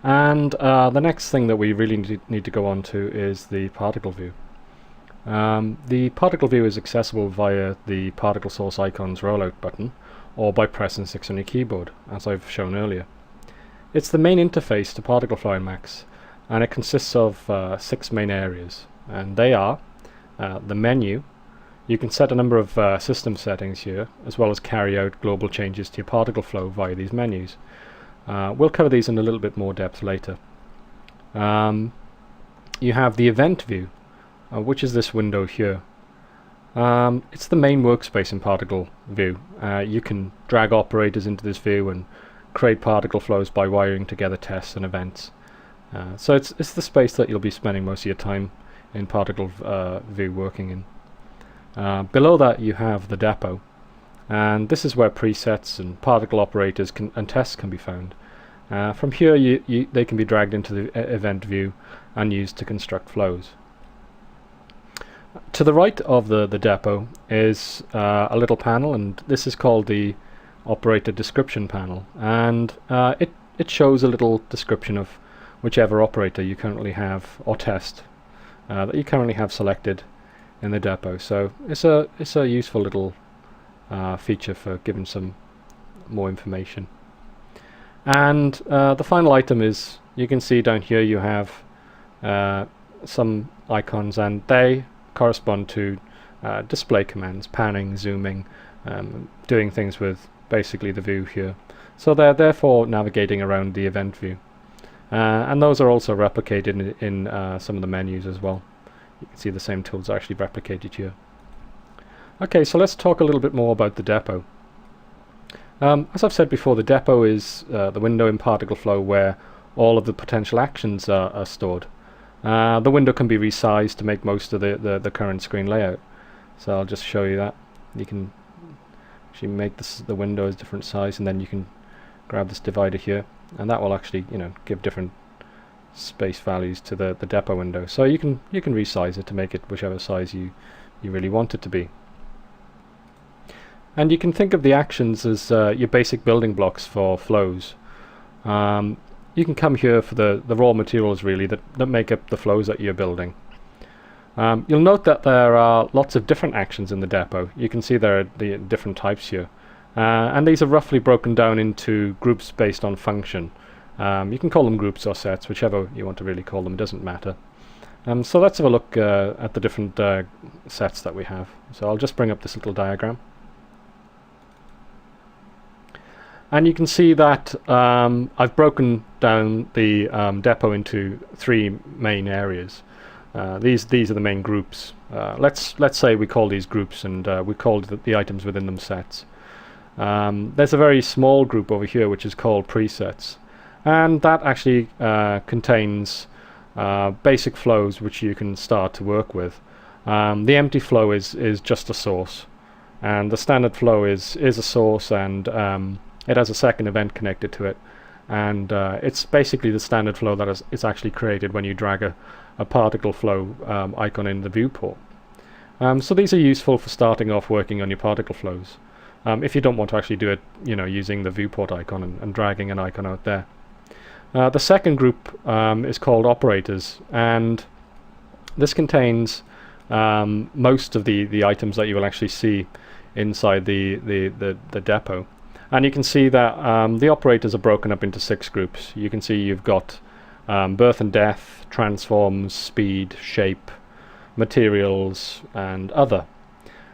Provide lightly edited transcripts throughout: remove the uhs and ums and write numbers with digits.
And the next thing that we really need to go on to is the particle view. The particle view is accessible via the particle source icon's rollout button or by pressing 6 on your keyboard, as I've shown earlier. It's the main interface to Particle Flow in Max, and it consists of 6 main areas, and they are the menu. You can set a number of system settings here, as well as carry out global changes to your particle flow via these menus. We'll cover these in a little bit more depth later. You have the event view, which is this window here. It's the main workspace in Particle View. You can drag operators into this view and create particle flows by wiring together tests and events. So it's the space that you'll be spending most of your time in Particle View working in. Below that you have the depot, and this is where presets and particle operators and tests can be found. From here they can be dragged into the event view and used to construct flows. To the right of the depot is a little panel, and this is called the operator description panel, and it shows a little description of whichever operator you currently have or test that you currently have selected in the depot. So it's a useful little feature for giving some more information. And the final item is, you can see down here you have some icons, and they correspond to display commands, panning, zooming, doing things with basically the view here. So they're therefore navigating around the event view. And those are also replicated in some of the menus as well. You can see the same tools are actually replicated here. Okay, so let's talk a little bit more about the depot. As I've said before, the depot is the window in Particle Flow where all of the potential actions are stored. The window can be resized to make most of the current screen layout. So I'll just show you that. You can actually make the window as different size, and then you can grab this divider here, and that will actually give different space values to the depot window. So you can resize it to make it whichever size you really want it to be. And you can think of the actions as your basic building blocks for flows. You can come here for the raw materials really that make up the flows that you're building. You'll note that there are lots of different actions in the depot. You can see there are the different types here. And these are roughly broken down into groups based on function. You can call them groups or sets, whichever you want to really call them, it doesn't matter. So let's have a look at the different sets that we have. So I'll just bring up this little diagram. And you can see that I've broken down the depot into 3 main areas. These are the main groups. Let's say we call these groups, and we call the items within them sets. There's a very small group over here which is called presets, and that actually contains basic flows which you can start to work with. The empty flow is just a source, and the standard flow is a source, and it has a second event connected to it, and it's basically the standard flow that is actually created when you drag a particle flow icon in the viewport. So these are useful for starting off working on your particle flows. If you don't want to actually do it using the viewport icon and dragging an icon out there. The second group is called operators, and this contains most of the items that you will actually see inside the depot. And you can see that the operators are broken up into 6 groups. You can see you've got birth and death, transforms, speed, shape, materials, and other.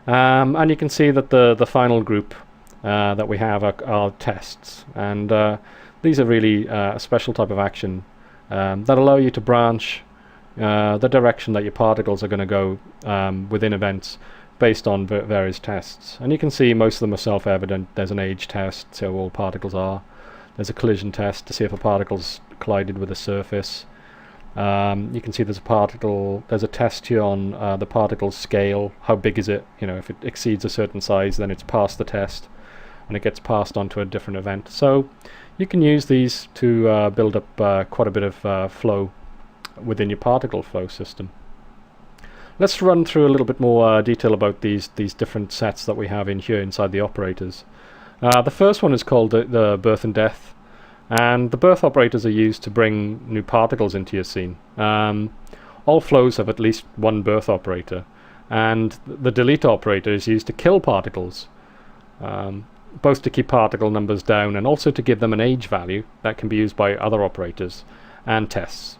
And you can see that the final group that we have are tests, and these are really a special type of action that allow you to branch the direction that your particles are going to go within events based on various tests. And you can see most of them are self-evident. There's an age test, so all particles are. There's a collision test to see if a particle's collided with a surface. You can see there's a test here on the particle scale. How big is it? If it exceeds a certain size, then it's passed the test, and it gets passed on to a different event. So you can use these to build up quite a bit of flow within your particle flow system. Let's run through a little bit more detail about these different sets that we have in here inside the operators. The first one is called the birth and death And the birth operators are used to bring new particles into your scene. All flows have at least one birth operator, and the delete operator is used to kill particles, both to keep particle numbers down and also to give them an age value that can be used by other operators and tests.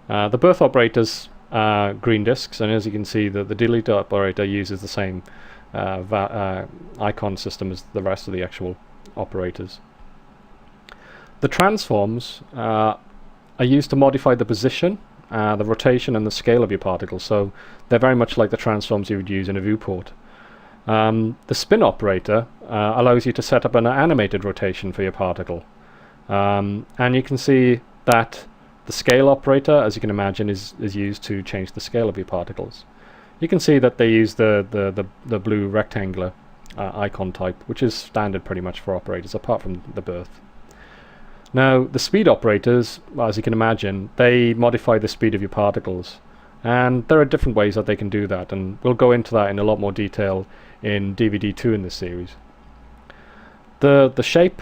The birth operators are green disks, and as you can see, the delete operator uses the same icon system as the rest of the actual operators. The transforms are used to modify the position, the rotation and the scale of your particles, so they're very much like the transforms you would use in a viewport. The spin operator allows you to set up an animated rotation for your particle, and you can see that the scale operator, as you can imagine, is used to change the scale of your particles. You can see that they use the blue rectangular icon type, which is standard pretty much for operators apart from the birth. Now the speed operators, as you can imagine, they modify the speed of your particles, and there are different ways that they can do that, and we'll go into that in a lot more detail in DVD 2 in this series. The shape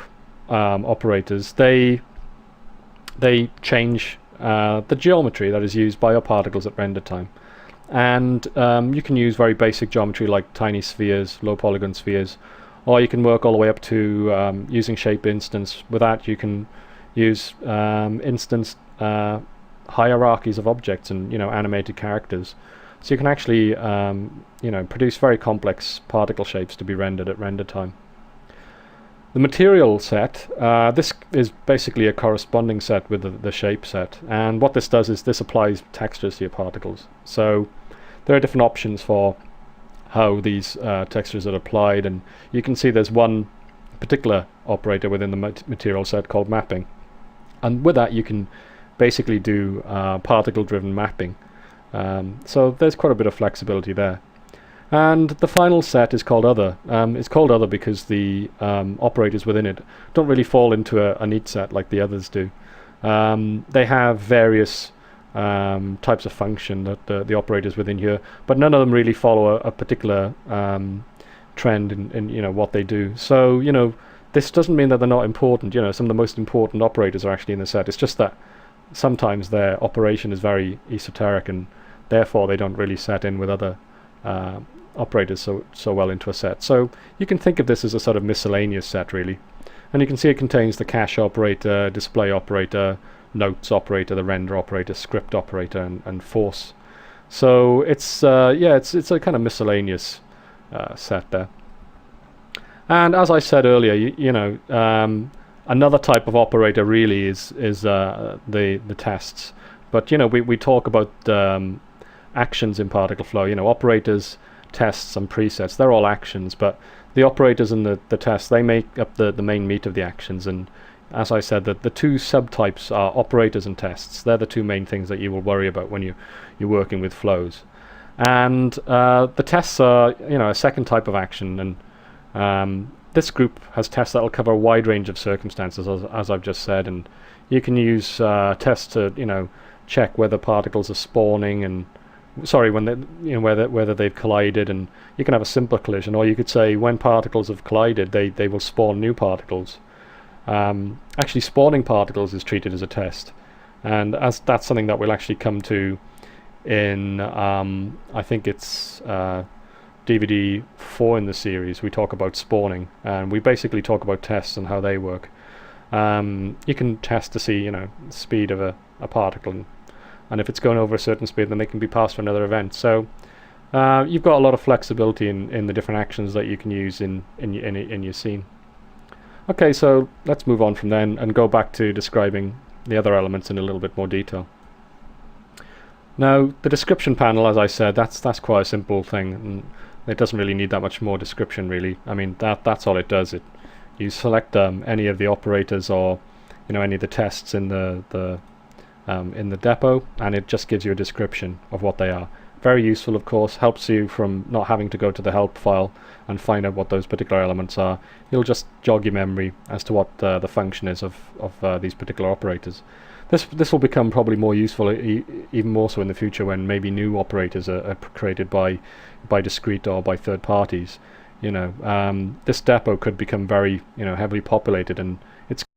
operators, they change the geometry that is used by your particles at render time, and you can use very basic geometry like tiny spheres, low polygon spheres, or you can work all the way up to using shape instance. With that you can use instance hierarchies of objects and animated characters, so you can actually produce very complex particle shapes to be rendered at render time. The material set, this is basically a corresponding set with the shape set, and what this does is this applies textures to your particles. So there are different options for how these textures are applied, and you can see there's one particular operator within the material set called mapping, and with that you can basically do particle driven mapping, so there's quite a bit of flexibility there. And the final set is called other. It's called other because the operators within it don't really fall into a neat set like the others do. They have various types of function that the operators within here, but none of them really follow a particular trend in what they do. So this doesn't mean that they're not important. Some of the most important operators are actually in the set. It's just that sometimes their operation is very esoteric, and therefore they don't really set in with other operators so well into a set. So you can think of this as a sort of miscellaneous set really, and you can see it contains the cache operator, display operator, notes operator, the render operator, script operator, and force. So it's it's a kind of miscellaneous set there. And as I said earlier, another type of operator really is the tests. But we talk about actions in particle flow. Operators, tests, and presets, they're all actions, but the operators and the tests, they make up the main meat of the actions. And as I said, the two subtypes are operators and tests. They're the two main things that you will worry about when you're working with flows. And the tests are a second type of action, and this group has tests that will cover a wide range of circumstances, as I've just said, and you can use tests to check whether particles are spawning, and when they, whether they've collided, and you can have a simple collision, or you could say when particles have collided, they will spawn new particles. Actually, spawning particles is treated as a test, and as that's something that we'll actually come to in I think it's DVD 4 in the series. We talk about spawning, and we basically talk about tests and how they work. You can test to see speed of a particle, and if it's going over a certain speed, then they can be passed to another event. So you've got a lot of flexibility in the different actions that you can use in your scene. Okay, so let's move on from then and go back to describing the other elements in a little bit more detail. Now, the description panel, as I said, that's quite a simple thing, and it doesn't really need that much more description, really. I mean, that's all it does. You select any of the operators or any of the tests in the depot, and it just gives you a description of what they are. Very useful, of course, helps you from not having to go to the help file and find out what those particular elements are. You'll just jog your memory as to what the function is of these particular operators. This will become probably more useful, even more so in the future, when maybe new operators are created by discrete or by third parties. This depot could become very heavily populated, and it's